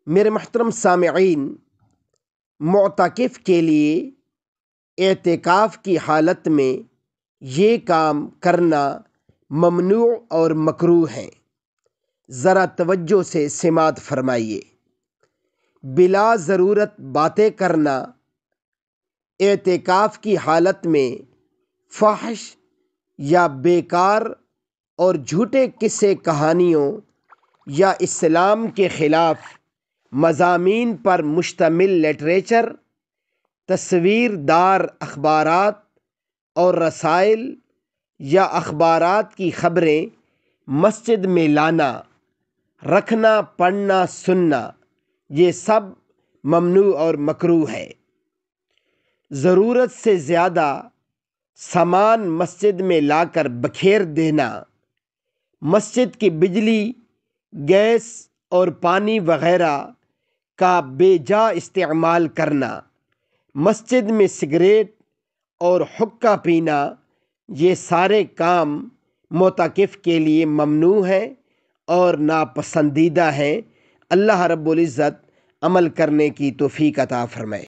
میرے محترم سامعین، معتکف کے لیے اعتکاف کی حالت میں یہ کام کرنا ممنوع اور مکروہ ہے۔ ذرا توجہ سے سماعت فرمائیے۔ بلا ضرورت باتیں کرنا، اعتکاف کی حالت میں فحش یا بیکار اور جھوٹے قصے کہانیوں یا اسلام کے خلاف مضامین پر مشتمل لٹریچر، تصویر دار اخبارات اور رسائل یا اخبارات کی خبریں مسجد میں لانا، رکھنا، پڑھنا، سننا، یہ سب ممنوع اور مکروہ ہے۔ ضرورت سے زیادہ سامان مسجد میں لا کر بکھیر دینا، مسجد کی بجلی، گیس اور پانی وغیرہ کا بے جا استعمال کرنا، مسجد میں سگریٹ اور حقہ پینا، یہ سارے کام معتکف کے لیے ممنوع ہیں اور ناپسندیدہ ہیں۔ اللہ رب العزت عمل کرنے کی توفیق عطا فرمائے۔